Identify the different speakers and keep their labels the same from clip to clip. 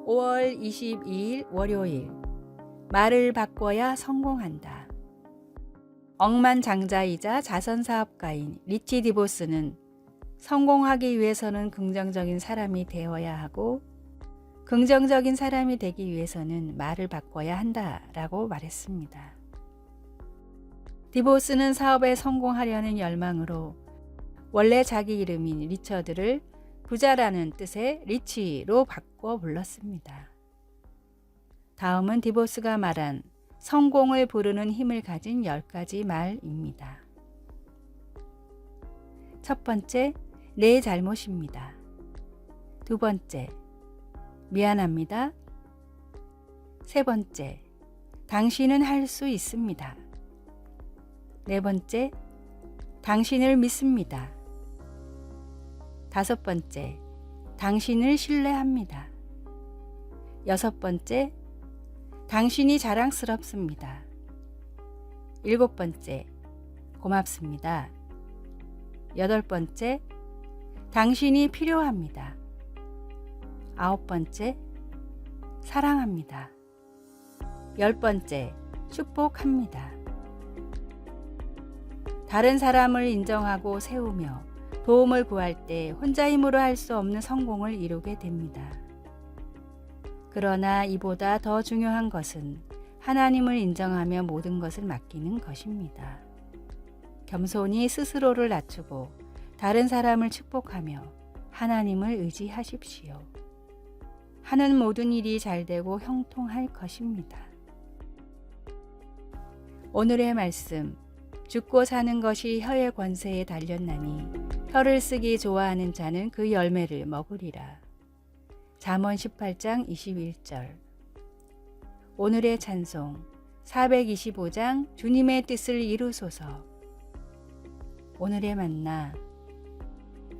Speaker 1: 5월 22일 월요일. 말을 바꿔야 성공한다. 억만장자이자 자선사업가인 리치 디보스는 성공하기 위해서는 긍정적인 사람이 되어야 하고 긍정적인 사람이 되기 위해서는 말을 바꿔야 한다라고 말했습니다. 디보스는 사업에 성공하려는 열망으로 원래 자기 이름인 리처드를 부자라는 뜻의 리치로 바꿔 불렀습니다. 다음은 디보스가 말한 성공을 부르는 힘을 가진 10가지 말입니다. 첫 번째, 내 잘못입니다. 두 번째, 미안합니다. 세 번째, 당신은 할 수 있습니다. 네 번째, 당신을 믿습니다. 다섯 번째, 당신을 신뢰합니다. 여섯 번째, 당신이 자랑스럽습니다. 일곱 번째, 고맙습니다. 여덟 번째, 당신이 필요합니다. 아홉 번째, 사랑합니다. 열 번째, 축복합니다. 다른 사람을 인정하고 세우며 도움을 구할 때 혼자 힘으로 할 수 없는 성공을 이루게 됩니다. 그러나 이보다 더 중요한 것은 하나님을 인정하며 모든 것을 맡기는 것입니다. 겸손히 스스로를 낮추고 다른 사람을 축복하며 하나님을 의지하십시오. 하는 모든 일이 잘되고 형통할 것입니다. 오늘의 말씀. 죽고 사는 것이 혀의 권세에 달렸나니 혀를 쓰기 좋아하는 자는 그 열매를 먹으리라. 잠언 18장 21절. 오늘의 찬송 425장 주님의 뜻을 이루소서. 오늘의 만나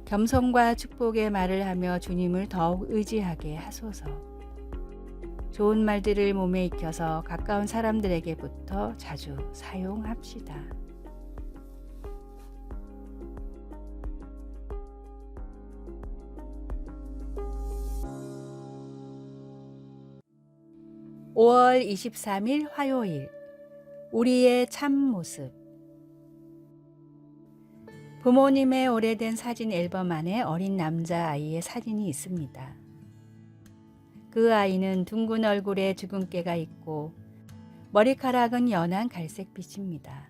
Speaker 1: 겸손과 축복의 말을 하며 주님을 더욱 의지하게 하소서. 좋은 말들을 몸에 익혀서 가까운 사람들에게부터 자주 사용합시다. (5월 23일) 화요일. 우리의 참모습. 부모님의 오래된 사진 앨범 안에 어린 남자아이의 사진이 있습니다. 그 아이는 둥근 얼굴에 주근깨가 있고 머리카락은 연한 갈색빛입니다.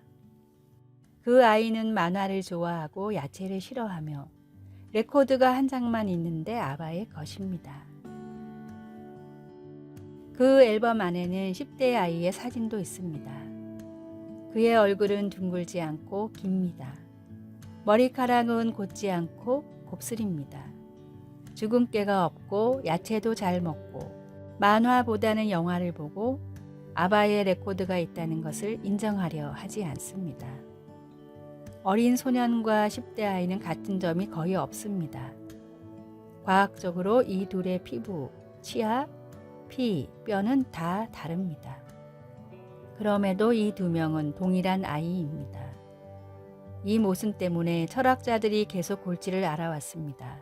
Speaker 1: 그 아이는 만화를 좋아하고 야채를 싫어하며 레코드가 한 장만 있는데 아바의 것입니다. 그 앨범 안에는 10대 아이의 사진도 있습니다. 그의 얼굴은 둥글지 않고 깁니다. 머리카락은 곧지 않고 곱슬입니다. 주근깨가 없고 야채도 잘 먹고 만화보다는 영화를 보고 아바의 레코드가 있다는 것을 인정하려 하지 않습니다. 어린 소년과 10대 아이는 같은 점이 거의 없습니다. 과학적으로 이 둘의 피부, 치아, 피, 뼈는 다 다릅니다. 그럼에도 이 두 명은 동일한 아이입니다. 이 모습 때문에 철학자들이 계속 골치를 앓아왔습니다.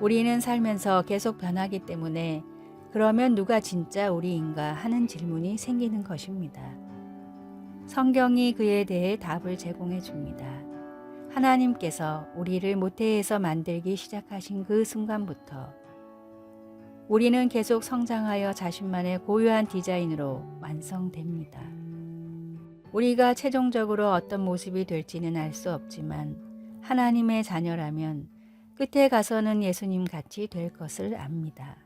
Speaker 1: 우리는 살면서 계속 변하기 때문에 그러면 누가 진짜 우리인가 하는 질문이 생기는 것입니다. 성경이 그에 대해 답을 제공해 줍니다. 하나님께서 우리를 모태에서 만들기 시작하신 그 순간부터 우리는 계속 성장하여 자신만의 고유한 디자인으로 완성됩니다. 우리가 최종적으로 어떤 모습이 될지는 알 수 없지만 하나님의 자녀라면 끝에 가서는 예수님 같이 될 것을 압니다.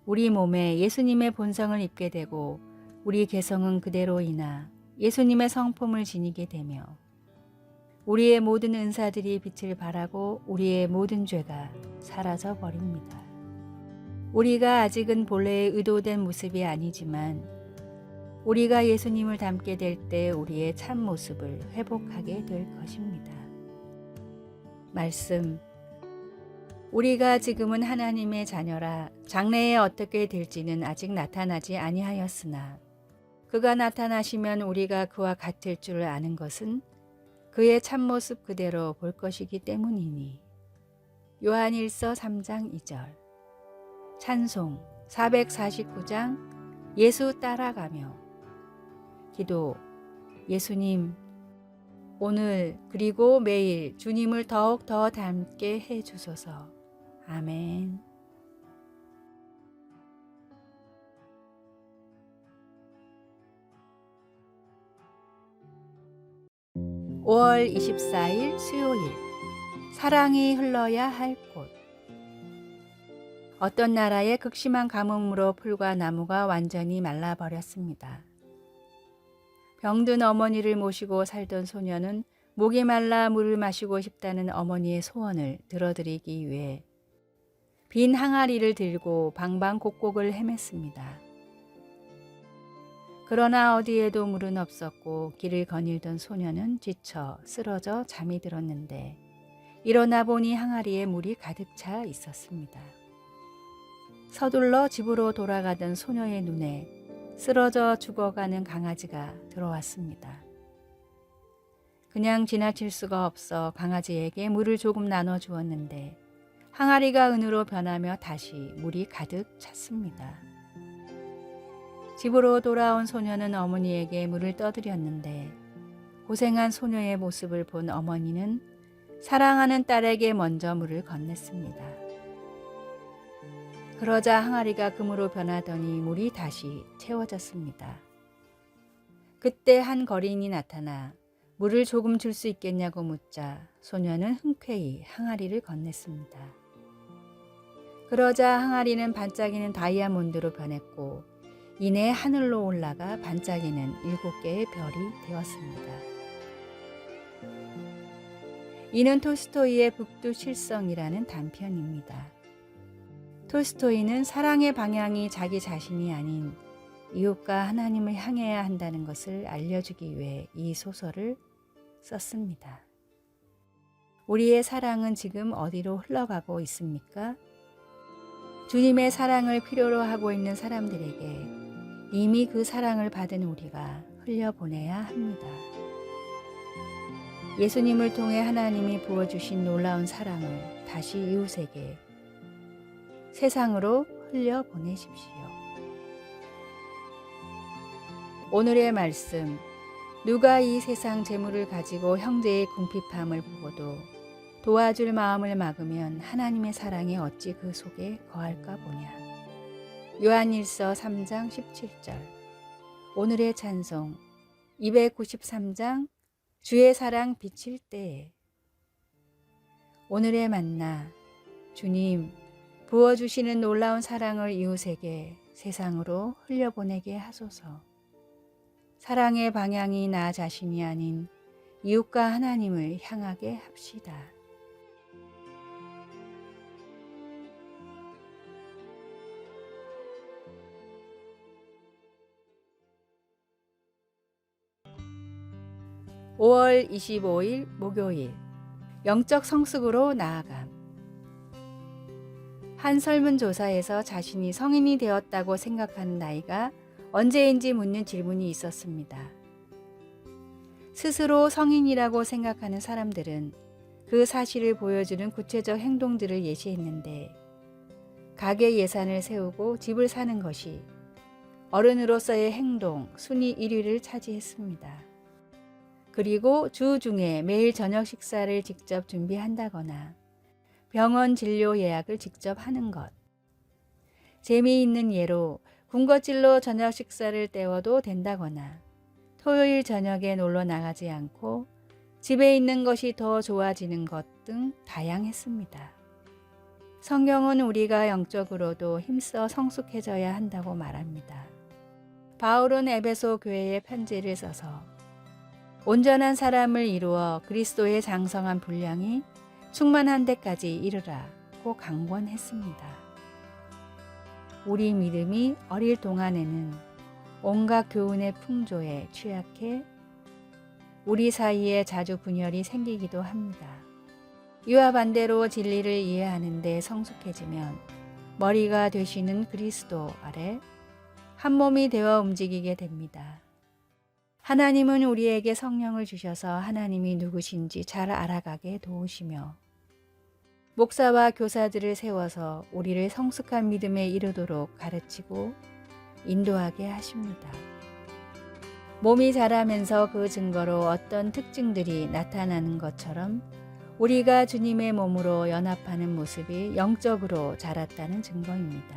Speaker 1: 우리 몸에 예수님의 본성을 입게 되고 우리 개성은 그대로이나 예수님의 성품을 지니게 되며 우리의 모든 은사들이 빛을 발하고 우리의 모든 죄가 사라져 버립니다. 우리가 아직은 본래의 의도된 모습이 아니지만 우리가 예수님을 닮게 될 때 우리의 참 모습을 회복하게 될 것입니다. 말씀. 우리가 지금은 하나님의 자녀라 장래에 어떻게 될지는 아직 나타나지 아니하였으나 그가 나타나시면 우리가 그와 같을 줄 아는 것은 그의 참모습 그대로 볼 것이기 때문이니. 요한일서 3장 2절. 찬송 449장 예수 따라가며 기도. 예수님, 오늘 그리고 매일 주님을 더욱 더 닮게 해 주소서. 아멘. 5월 24일 수요일. 사랑이 흘러야 할 곳. 어떤 나라의 극심한 가뭄으로 풀과 나무가 완전히 말라버렸습니다. 병든 어머니를 모시고 살던 소녀는 목이 말라 물을 마시고 싶다는 어머니의 소원을 들어드리기 위해 빈 항아리를 들고 방방곡곡을 헤맸습니다. 그러나 어디에도 물은 없었고 길을 거닐던 소녀는 지쳐 쓰러져 잠이 들었는데 일어나 보니 항아리에 물이 가득 차 있었습니다. 서둘러 집으로 돌아가던 소녀의 눈에 쓰러져 죽어가는 강아지가 들어왔습니다. 그냥 지나칠 수가 없어 강아지에게 물을 조금 나눠 주었는데 항아리가 은으로 변하며 다시 물이 가득 찼습니다. 집으로 돌아온 소녀는 어머니에게 물을 떠드렸는데 고생한 소녀의 모습을 본 어머니는 사랑하는 딸에게 먼저 물을 건넸습니다. 그러자 항아리가 금으로 변하더니 물이 다시 채워졌습니다. 그때 한 거리인이 나타나 물을 조금 줄 수 있겠냐고 묻자 소녀는 흔쾌히 항아리를 건넸습니다. 그러자 항아리는 반짝이는 다이아몬드로 변했고 이내 하늘로 올라가 반짝이는 7개의 별이 되었습니다. 이는 톨스토이의 북두칠성이라는 단편입니다. 톨스토이는 사랑의 방향이 자기 자신이 아닌 이웃과 하나님을 향해야 한다는 것을 알려주기 위해 이 소설을 썼습니다. 우리의 사랑은 지금 어디로 흘러가고 있습니까? 주님의 사랑을 필요로 하고 있는 사람들에게 이미 그 사랑을 받은 우리가 흘려보내야 합니다. 예수님을 통해 하나님이 부어주신 놀라운 사랑을 다시 이웃에게 세상으로 흘려보내십시오. 오늘의 말씀. 누가 이 세상 재물을 가지고 형제의 궁핍함을 보고도 도와줄 마음을 막으면 하나님의 사랑이 어찌 그 속에 거할까 보냐. 요한일서 3장 17절. 오늘의 찬송 293장 주의 사랑 비칠 때에. 오늘의 만나. 주님, 부어주시는 놀라운 사랑을 이웃에게 세상으로 흘려보내게 하소서. 사랑의 방향이 나 자신이 아닌 이웃과 하나님을 향하게 합시다. (5월 25일) 목요일. 영적 성숙으로 나아감. 한 설문조사에서 자신이 성인이 되었다고 생각하는 나이가 언제인지 묻는 질문이 있었습니다. 스스로 성인이라고 생각하는 사람들은 그 사실을 보여주는 구체적 행동들을 예시했는데 가계 예산을 세우고 집을 사는 것이 어른으로서의 행동 순위 1위를 차지했습니다. 그리고 주 중에 매일 저녁 식사를 직접 준비한다거나 병원 진료 예약을 직접 하는 것. 재미있는 예로 군것질로 저녁 식사를 때워도 된다거나 토요일 저녁에 놀러 나가지 않고 집에 있는 것이 더 좋아지는 것 등 다양했습니다. 성경은 우리가 영적으로도 힘써 성숙해져야 한다고 말합니다. 바울은 에베소 교회에 편지를 써서 온전한 사람을 이루어 그리스도의 장성한 분량이 충만한 데까지 이르라고 강권했습니다. 우리 믿음이 어릴 동안에는 온갖 교훈의 풍조에 취약해 우리 사이에 자주 분열이 생기기도 합니다. 이와 반대로 진리를 이해하는 데 성숙해지면 머리가 되시는 그리스도 아래 한 몸이 되어 움직이게 됩니다. 하나님은 우리에게 성령을 주셔서 하나님이 누구신지 잘 알아가게 도우시며 목사와 교사들을 세워서 우리를 성숙한 믿음에 이르도록 가르치고 인도하게 하십니다. 몸이 자라면서 그 증거로 어떤 특징들이 나타나는 것처럼 우리가 주님의 몸으로 연합하는 모습이 영적으로 자랐다는 증거입니다.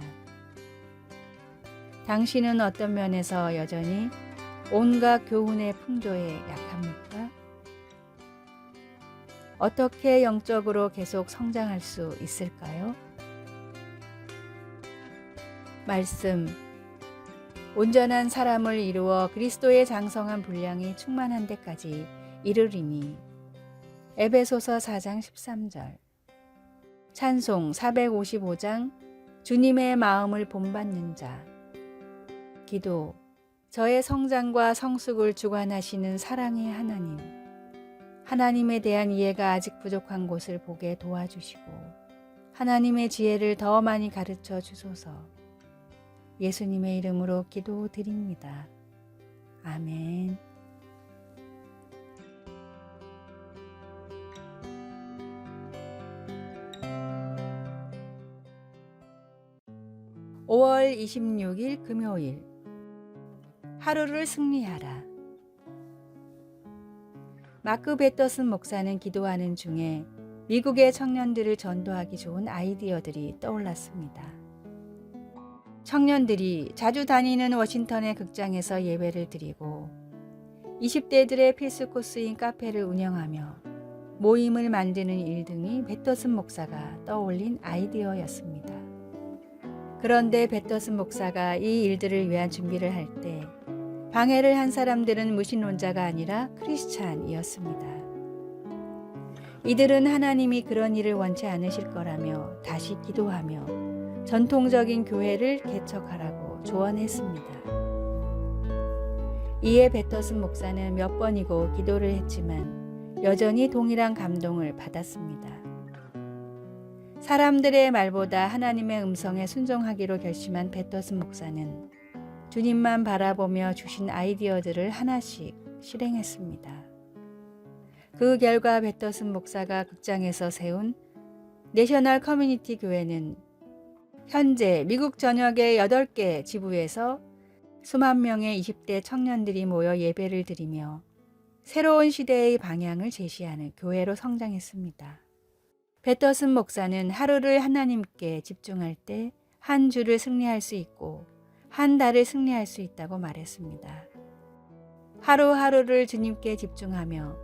Speaker 1: 당신은 어떤 면에서 여전히 온갖 교훈의 풍조에 약합니까? 어떻게 영적으로 계속 성장할 수 있을까요? 말씀. 온전한 사람을 이루어 그리스도의 장성한 분량이 충만한 데까지 이르리니. 에베소서 4장 13절. 찬송 455장 주님의 마음을 본받는 자. 기도. 저의 성장과 성숙을 주관하시는 사랑의 하나님. 하나님에 대한 이해가 아직 부족한 곳을 보게 도와주시고 하나님의 지혜를 더 많이 가르쳐 주소서. 예수님의 이름으로 기도드립니다. 아멘. (5월 26일) 금요일. 하루를 승리하라. 마크 베터슨 목사는 기도하는 중에 미국의 청년들을 전도하기 좋은 아이디어들이 떠올랐습니다. 청년들이 자주 다니는 워싱턴의 극장에서 예배를 드리고 20대들의 필수 코스인 카페를 운영하며 모임을 만드는 일 등이 베터슨 목사가 떠올린 아이디어였습니다. 그런데 베터슨 목사가 이 일들을 위한 준비를 할 때 방해를 한 사람들은 무신론자가 아니라 크리스찬이었습니다. 이들은 하나님이 그런 일을 원치 않으실 거라며 다시 기도하며 전통적인 교회를 개척하라고 조언했습니다. 이에 베터슨 목사는 몇 번이고 기도를 했지만 여전히 동일한 감동을 받았습니다. 사람들의 말보다 하나님의 음성에 순종하기로 결심한 베터슨 목사는 주님만 바라보며 주신 아이디어들을 하나씩 실행했습니다. 그 결과 베터슨 목사가 극장에서 세운 내셔널 커뮤니티 교회는 현재 미국 전역의 8개 지부에서 수만 명의 20대 청년들이 모여 예배를 드리며 새로운 시대의 방향을 제시하는 교회로 성장했습니다. 베터슨 목사는 하루를 하나님께 집중할 때 한 주를 승리할 수 있고 한 달을 승리할 수 있다고 말했습니다. 하루하루를 주님께 집중하며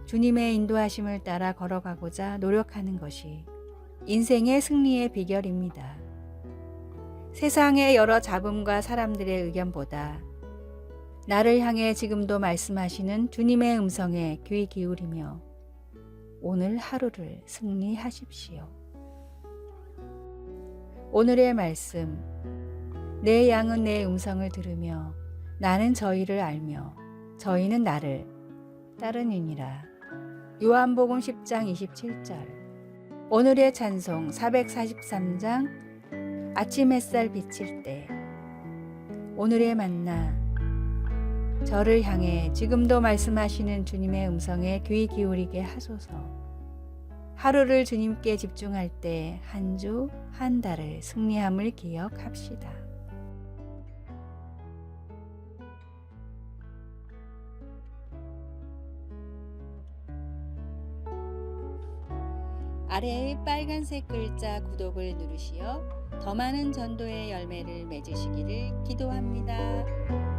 Speaker 1: 주님의 인도하심을 따라 걸어가고자 노력하는 것이 인생의 승리의 비결입니다. 세상의 여러 잡음과 사람들의 의견보다 나를 향해 지금도 말씀하시는 주님의 음성에 귀 기울이며 오늘 하루를 승리하십시오. 오늘의 말씀. 내 양은 내 음성을 들으며 나는 저희를 알며 저희는 나를 따르니라. 요한복음 10장 27절. 오늘의 찬송 443장 아침 햇살 비칠 때. 오늘의 만나. 저를 향해 지금도 말씀하시는 주님의 음성에 귀 기울이게 하소서. 하루를 주님께 집중할 때 한 주, 한 달을 승리함을 기억합시다. 아래의 빨간색 글자 구독을 누르시어 더 많은 전도의 열매를 맺으시기를 기도합니다.